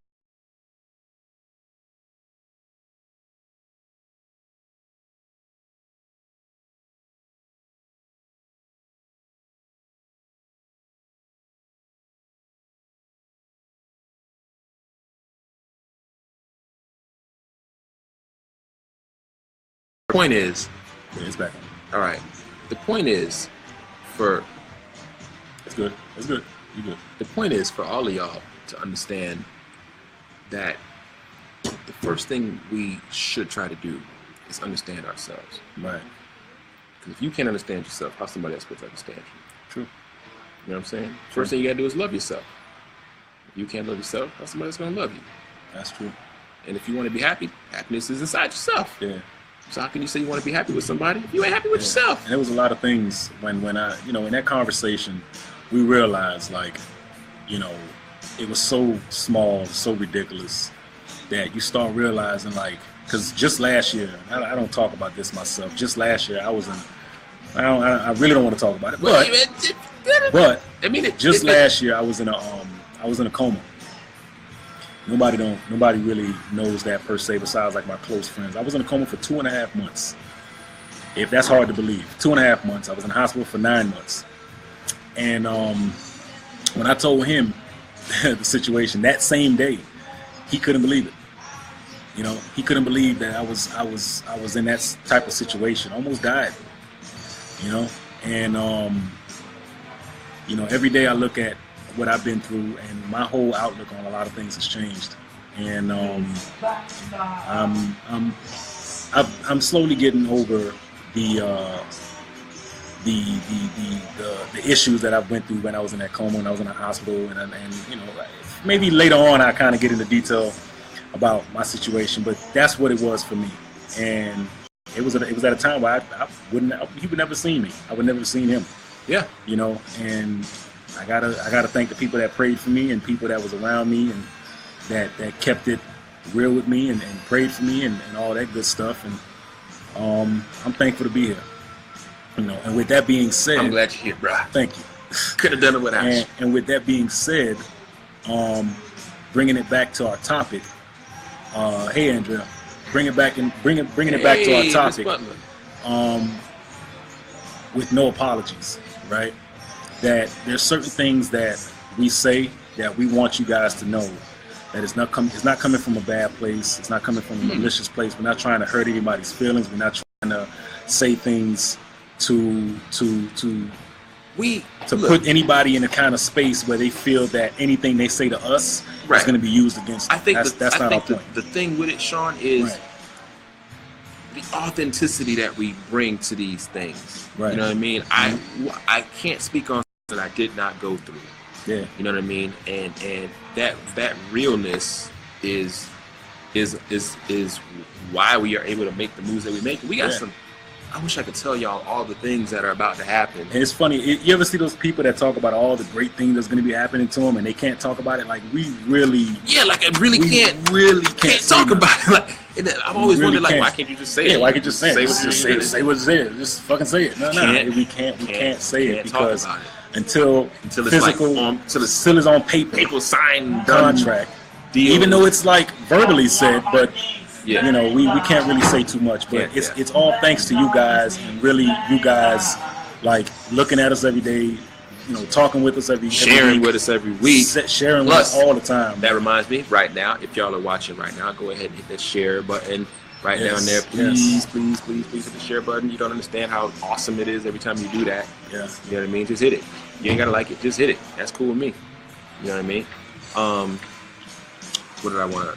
The point is, Yeah, it's back. all right. The point is, for It's good. It's good. You good? the point is for all of y'all to understand that the first thing we should try to do is understand ourselves. Right. Because if you can't understand yourself, how's somebody else supposed to understand you? True. You know what I'm saying? First thing you gotta do is love yourself. If you can't love yourself, how's somebody else gonna love you? That's true. And if you want to be happy, happiness is inside yourself. Yeah. So how can you say you want to be happy with somebody if you ain't happy with yourself? And there was a lot of things when I, in that conversation, we realized, like, it was so small, so ridiculous that you start realizing, like, because just last year, I don't talk about this myself. Just last year, I really don't want to talk about it, but I mean, last year, I was in a coma. Nobody really knows that per se, besides like my close friends. I was in a coma for 2.5 months. If that's hard to believe, 2.5 months. I was in the hospital for 9 months. And when I told him the situation that same day, he couldn't believe it. He couldn't believe that I was in that type of situation. Almost died. And every day I look at what I've been through, and my whole outlook on a lot of things has changed. And I'm slowly getting over the issues that I went through when I was in that coma, when I was in the hospital, and maybe later on I kind of get into detail about my situation, but that's what it was for me. And it was at a time where he would never see me. I would never have seen him. Yeah. And I gotta thank the people that prayed for me and people that was around me and that kept it real with me and prayed for me and all that good stuff. And I'm thankful to be here. And with that being said, I'm glad you're here, bro. Thank you. Could have done it without you. And with that being said, bringing it back to our topic. Hey, Andrea, bringing it back to our topic. With no apologies, right? That there's certain things that we say that we want you guys to know that it's not coming from a bad place. It's not coming from a malicious place. We're not trying to hurt anybody's feelings. We're not trying to say things to put anybody in a kind of space where they feel that anything they say to us is going to be used against them. I think that's not our point. The thing with it, Shawn, is the authenticity that we bring to these things. Right. You know what I mean? I can't speak on that I did not go through. Yeah. You know what I mean? And that realness is why we are able to make the moves that we make. We got some. I wish I could tell y'all all the things that are about to happen. And it's funny. You ever see those people that talk about all the great things that's going to be happening to them, and they can't talk about it? Like we really. Yeah, like I really can't talk about it. Like I've always wondered, like, why can't you just say it? Yeah, why can't you just say it? Say what's there. Just fucking say it. No, we can't say it because until it's physical, like until it's still is on paper. People sign contract, deals. Even though it's like verbally said, but. Yeah. We can't really say too much, but it's all thanks to you guys, and really you guys like looking at us every day, talking with us sharing with us every week, sharing with us all the time. That reminds me, right now, if y'all are watching right now, go ahead and hit that share button right down there. Please hit the share button. You don't understand how awesome it is every time you do that. Yeah. You know what I mean? Just hit it. You ain't gotta like it. Just hit it. That's cool with me. You know what I mean? What did I want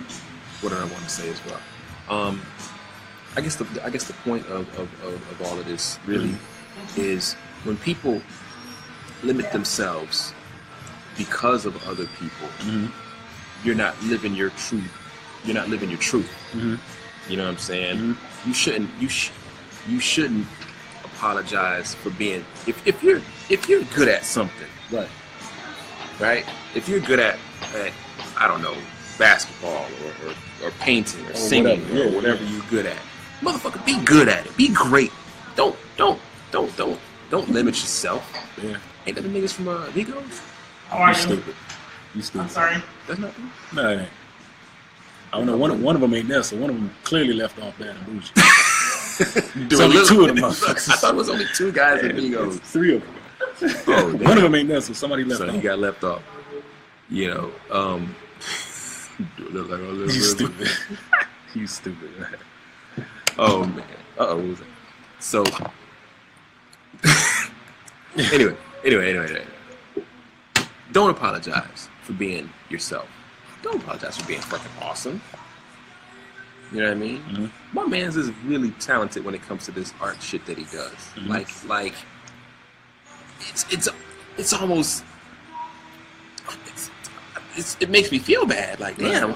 to say as well? I guess the point of all of this really is when people limit themselves because of other people, you're not living your truth. You're not living your truth. You know what I'm saying? You shouldn't apologize for being if you're good at something. Right. right? If you're good at I don't know, basketball or painting or singing or whatever you're good at, motherfucker, be good at it. Be great. Don't limit yourself. Yeah. Ain't that the niggas from Vigos? How are you? Stupid. You stupid. I'm sorry. That's not them? No, it ain't. I don't know. One of them ain't there, so one of them clearly left off bad and bougie. There's only two of them motherfuckers. I thought it was only two guys in Vigos. Three of them. Oh, one of them ain't there, so somebody left so off. he got left off. You know, look like You stupid. You stupid. Oh man. What was it? So anyway. Don't apologize for being yourself. Don't apologize for being fucking awesome. You know what I mean? Mm-hmm. My man's is really talented when it comes to this art shit that he does. Mm-hmm. Like it's almost it makes me feel bad. Like, damn,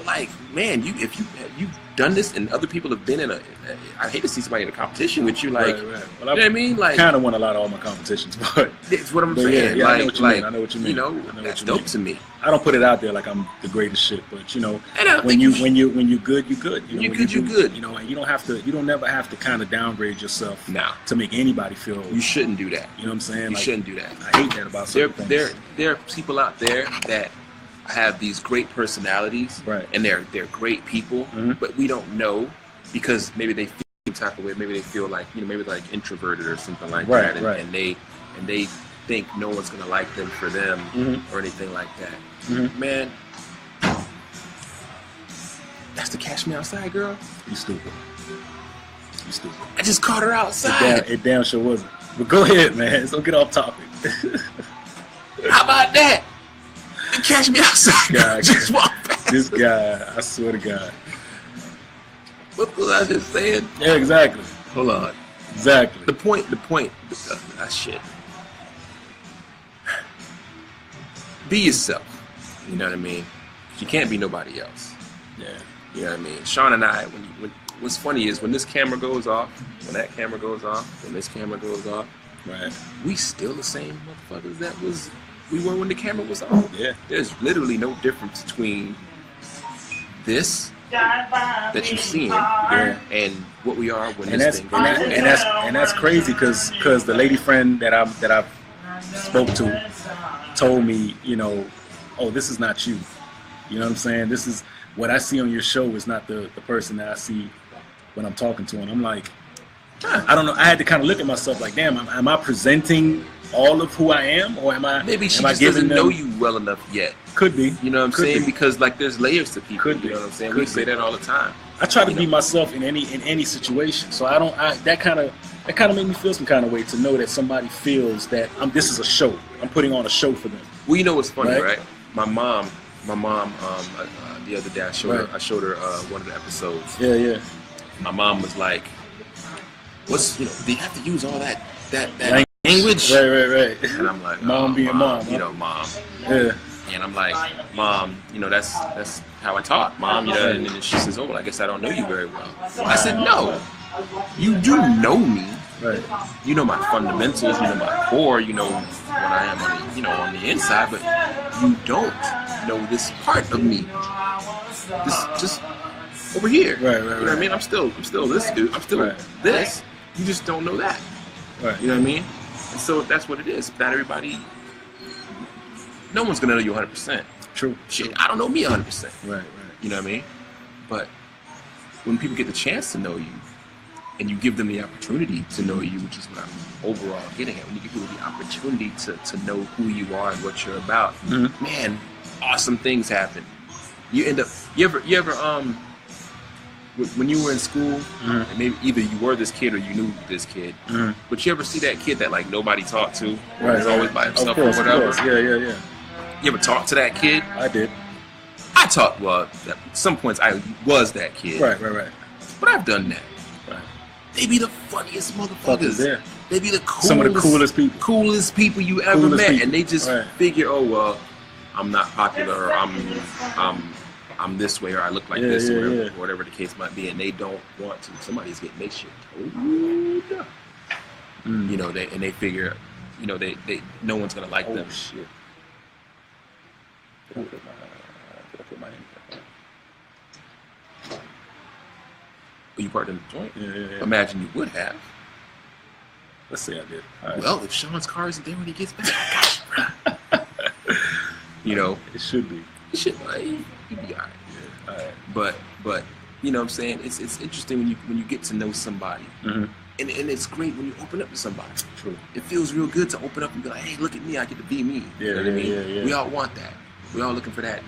like, man, if you've done this and other people have been in I hate to see somebody in a competition with you. Like, right. Well, you know what I mean? Like, kind of won a lot of all my competitions, but that's what I'm saying. Yeah, like, I know what you mean. I know what you mean. You know, that's dope to me. I don't put it out there like I'm the greatest shit, but you know, when you good, you good. You know, you good. You know, and you don't never have to kind of downgrade yourself to make anybody feel. You shouldn't do that. You know what I'm saying? You shouldn't do that. I hate that about certain things. There are people out there that have these great personalities, right? And they're great people, but we don't know because maybe they feel some type of way. Maybe they feel like, you know, maybe they're like introverted or something like that, and they think no one's gonna like them for them or anything like that. Man, that's the Catch Me Outside girl. You stupid. I just caught her outside. It damn sure wasn't. But go ahead, man. So get off topic. How about that? Catch Me Outside. God, just walk past. This guy, I swear to God. What was I just saying? Yeah, exactly. Hold on. Exactly. The point. That shit. Be yourself. You know what I mean? You can't be nobody else. Yeah. You know what I mean? Shawn and I, what's funny is when this camera goes off, when that camera goes off, when this camera goes off, right? We still the same motherfuckers we were when the camera was on. Yeah. There's literally no difference between this that you're seeing and what we are when this thing goes on. And that's crazy because the lady friend that I spoke to told me, you know, oh, this is not you. You know what I'm saying? This is what I see on your show is not the person that I see when I'm talking to. And I'm like, I don't know. I had to kind of look at myself like, damn, am I presenting all of who I am, or am I? Maybe she just doesn't know you well enough yet. Could be. You know what I'm saying? Because like there's layers to people. Could be. You know what I'm saying? We say that all the time. I try to be myself in any situation. So that kind of made me feel some kind of way to know that somebody feels that this is a show. I'm putting on a show for them. Well, you know what's funny, right? My mom, the other day I showed her one of the episodes. Yeah. My mom was like, "What's, do you have to use all that language?" Right. And I'm like, mom being mom, you know, mom. Yeah. And I'm like, Mom, that's how I talk, Mom. And then she says, "Oh, I guess I don't know you very well." I said, "No, you do know me. Right. You know my fundamentals. You know my core. You know what I am on the inside, but you don't know this part of me. This just over here. Right. You know what I mean? I'm still this dude. I'm still this. You just don't know that. Right. You know what I mean? And so that's what it is. Not everybody. No one's gonna know you 100%. True. Shit, I don't know me 100%. Right. You know what I mean? But when people get the chance to know you, and you give them the opportunity to know you, which is what I'm overall getting at, when you give people the opportunity to know who you are and what you're about, man, awesome things happen. You end up, you ever when you were in school, and maybe either you were this kid or you knew this kid, but you ever see that kid that like nobody talked to, was always by himself or whatever? Yeah. You ever talk to that kid? I did. I talked. Well, at some points I was that kid. Right. But I've done that. Right. They be the funniest motherfuckers. There. They be the coolest, some of the coolest people you ever met, people. And they just figure, oh well, I'm not popular, or I'm this way, or I look like this, or whatever the case might be, and they don't want to. Somebody's getting their shit told. You know, they figure, they no one's gonna like them. Shit. Did I put my name? You parked in the joint? Yeah. Imagine you would have. Let's say I did. Right. Well, if Sean's car isn't there when he gets back, I got you, bro. You know, it should be. It should. He'd be all right. Yeah. All right. But you know what I'm saying? It's interesting when you get to know somebody. Mm-hmm. And it's great when you open up to somebody. True. It feels real good to open up and be like, hey, look at me, I get to be me. Yeah, you know what I mean? Yeah. We all want that. We all looking for that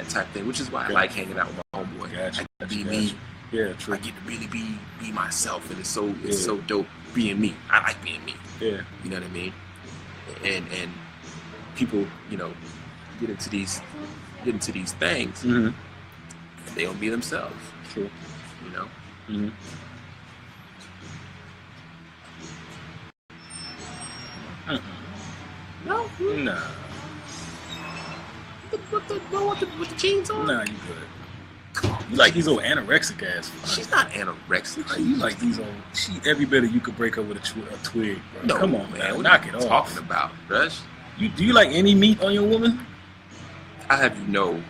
type thing, which is why I like hanging out with my homeboy. Gotcha. I get to be me. Yeah, true. I get to really be myself, and it's so dope being me. I like being me. Yeah. You know what I mean? And people, you know, get into these things, mm-hmm. and they don't be themselves. True. You know? Mm-hmm. No. With the jeans on? Nah, you good. You like these old anorexic ass. She's not anorexic. Like, you like these old. Every bit of you could break up with a twig, bro. No, come on, man. What Knock are you it off. talking about, Rush? Do you like any meat on your woman? I have you know,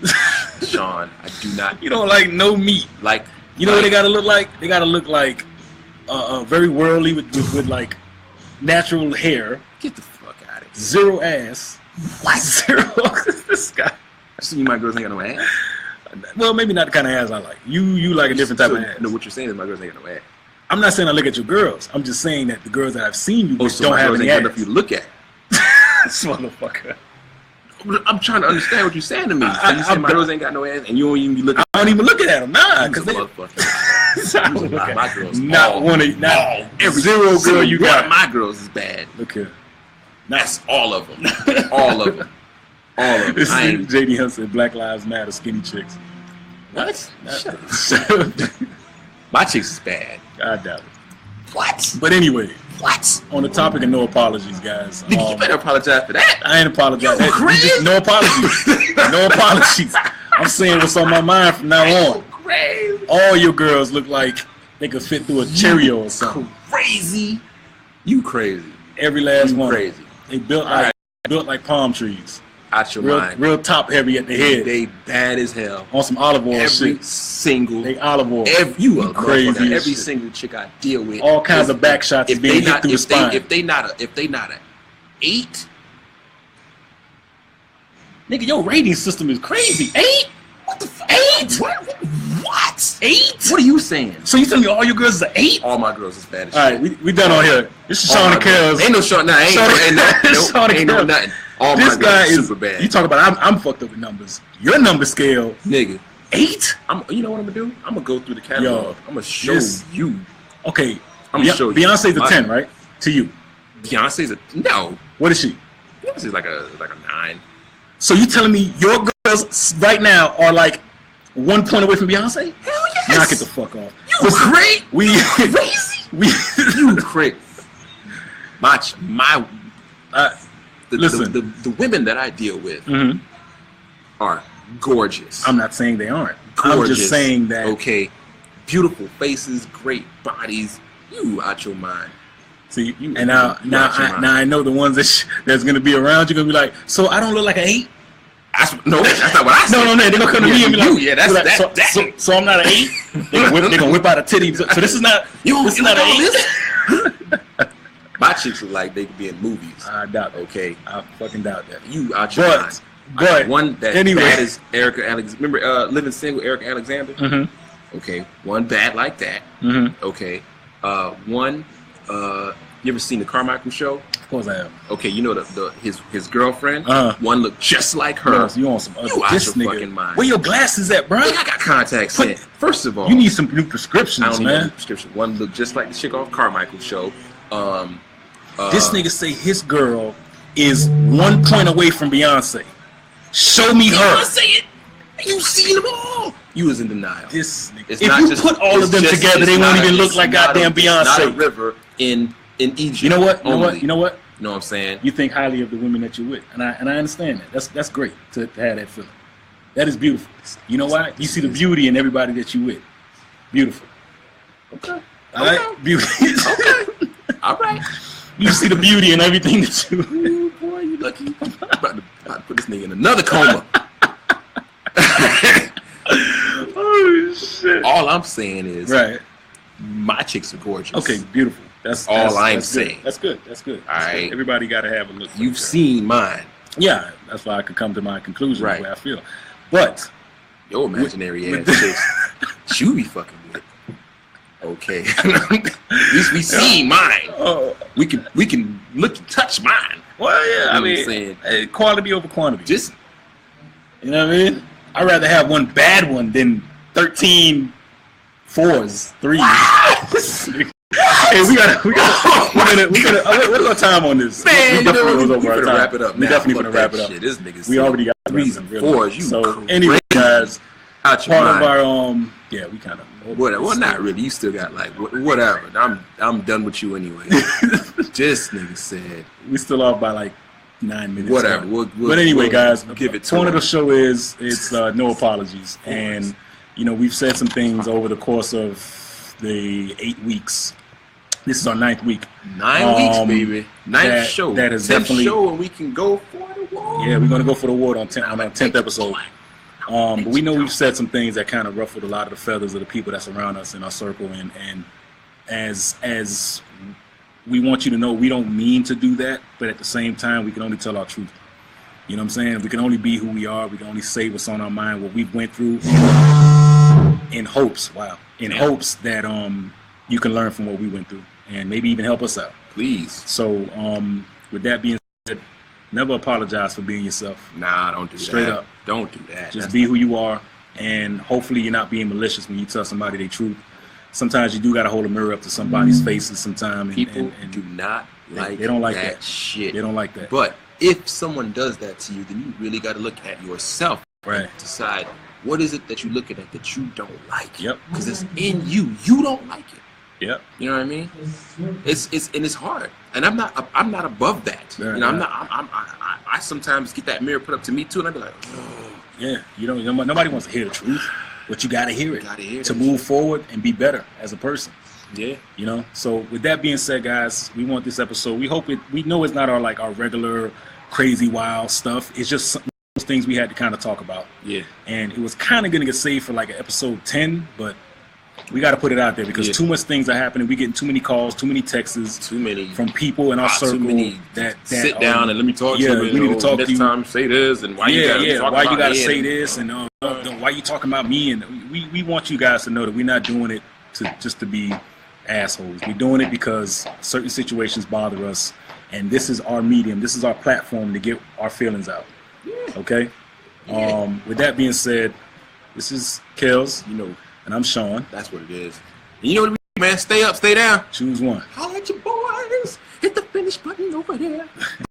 Sean, I do not. You don't like no meat. Like, you know what they gotta look like? They gotta look like very worldly with like natural hair. Get the fuck out of here. Zero ass. What? Zero. This guy. So you my girls ain't got no ass? Well, maybe not the kind of ass I like. You like a different type of ass. No, what you're saying is my girls ain't got no ass. I'm not saying I look at your girls. I'm just saying that the girls that I've seen you with so don't my have girls any ain't ass. got enough for you to look at. This motherfucker. I'm trying to understand what you're saying to me. So you say my girls ain't got no ass, and you don't even be looking. I don't even look at them. Nah, because they. My girls. Not one of not every zero girl you got. My girls is bad. Look here. That's all of them. All of them. All of them. This is J.D. Hunt said Black Lives Matter, skinny chicks. What? My chicks is bad. I doubt it. What? But anyway. What? On the topic of no apologies, guys. You better apologize for that. I ain't apologizing. No apologies. No apologies. I'm saying what's on my mind from now on. Crazy. All your girls look like they could fit through a Cheerio or something. Crazy. You crazy. Every last one. Crazy. They built like palm trees. Out your mind. Real top heavy at the head. They bad as hell. On some olive oil every shit. Single. They olive oil. You crazy. Every single chick I deal with. All kinds of back shots if being they not, hit through the spine. If they not a 8, nigga, your rating system is crazy. 8? What the fuck? 8? What? 8? What are you saying? So you telling me all your girls is an 8? All my girls is bad as shit. All right, we done on here. This is Shawn and Kels. Ain't no Shawn. Nah, ain't no nothing. All this my guy girls is super bad. You talk about I'm fucked up with numbers. Your number scale, nigga. 8? You know what I'm gonna do? I'm gonna go through the catalog. I'm gonna show you. Okay, I'm gonna show you. Beyonce's a 10, right? To you. Beyonce's no. What is she? Beyonce's like a 9. So you telling me your girls right now are like 1 point away from Beyonce? Hell yes. Knock it the fuck off. You crazy? You crazy? Listen, the women that I deal with are gorgeous. I'm not saying they aren't. Gorgeous. I'm just saying that. Okay, beautiful faces, great bodies. You out your mind. See, and now I know the ones that's gonna be around. You're gonna be like, so I don't look like an 8. That's not what I said. No, they're gonna come to me and be like, yeah, that's so I'm not an 8. They're gonna whip out a titty. So this is not. This is not an 8. My chicks look like they could be in movies. I doubt that. Okay, I fucking doubt that. You out your mind. But one that anyway. bad is Erica Alexander. Remember Living Single, Erica Alexander? Mm-hmm. Okay, one bad like that. Mm-hmm. Okay, one. You ever seen the Carmichael Show? Of course I have. Okay, you know his girlfriend. One looked just like her. No, you on some other? You out your fucking mind. Where your glasses at, bro? I got contacts in. First of all, you need some new prescriptions, I don't man. need a new prescription. One looked just like the chick off Carmichael Show. This nigga say his girl is 1 point away from Beyonce. Show me her. Beyonce it. You seen them all. You was in denial. This nigga. It's if not you just, put all of them together, they won't even look like goddamn Beyonce. Not a river in Egypt. You know what? You know what? You know what I'm saying? You think highly of the women that you're with, and I understand that. That's great to have that feeling. That is beautiful. You know why? You see the beauty in everybody that you with. Beautiful. Okay. All right. Beauty. Okay. All right. You see the beauty in everything that you. Ooh, boy, you lucky. I'm about to put this nigga in another coma. All I'm saying is, right. my chicks are gorgeous. Okay, beautiful. That's all I'm that's saying. Good. That's good. That's good. All right. Good. Everybody got to have a look. You've seen mine. Yeah, that's why I could come to my conclusion right. the way I feel. But your imaginary ass chicks, you be fucking with. Okay. we see mine. We can look and touch mine. Well, yeah, you know I mean, quality over quantity. Just, you know what I mean? I'd rather have one bad one than 13 4s, 3s. Hey, we gotta. What's our time on this? Man, we definitely was over our time. Wrap it up. We definitely gonna wrap it up. This nigga we already got 3s and 4s. You so crazy. Anyway, guys, part of our yeah, we kind of whatever. Well, not really. You still got like whatever. I'm done with you anyway. This nigga said we still off by like 9 minutes. Whatever. But anyway, guys, give it. Point of the show is it's no apologies, and you know we've said some things over the course of the 8 weeks. This is our 9th week. 9 weeks, baby. 9th show. That is 10th definitely show, and we can go for the award. Yeah, we're gonna go for the award on our 10th episode. But we know we've said some things that kind of ruffled a lot of the feathers of the people that's around us in our circle, and as we want you to know, we don't mean to do that, but at the same time, we can only tell our truth. You know what I'm saying? We can only be who we are. We can only say what's on our mind, what we went through, in hopes that you can learn from what we went through and maybe even help us out. Please. So, with that being said, never apologize for being yourself. Nah, don't do that. Straight up. Don't do that. Just be who you are, and hopefully you're not being malicious when you tell somebody their truth. Sometimes you do got to hold a mirror up to somebody's faces sometimes. People do not like they don't like that shit. They don't like that. But if someone does that to you, then you really got to look at yourself. Right. And decide what is it that you're looking at that you don't like. Yep. Because it's in you. You don't like it. Yep. You know what I mean? It's hard, and I'm not above that. Yeah, you know, I sometimes get that mirror put up to me too, and I be like, oh. Yeah, nobody wants to hear the truth, but you got to hear it to move forward and be better as a person. Yeah. You know. So with that being said, guys, we want this episode. We know it's not our regular crazy wild stuff. It's just those things we had to kind of talk about. Yeah. And it was kind of going to get saved for like an episode 10, but we got to put it out there because too much things are happening. We're getting too many calls, too many texts, from people in our circle that sit down and let me talk to you. We need to talk to you. Next time, say this and why you gotta say this and why you talking about me, and we want you guys to know that we're not doing it to be assholes. We're doing it because certain situations bother us, and this is our medium. This is our platform to get our feelings out. Yeah. Okay. Yeah. With that being said, this is Kels. And I'm Shawn. That's what it is. And you know what, man? Stay up, stay down. Choose one. Holla at your boys. Hit the finish button over there.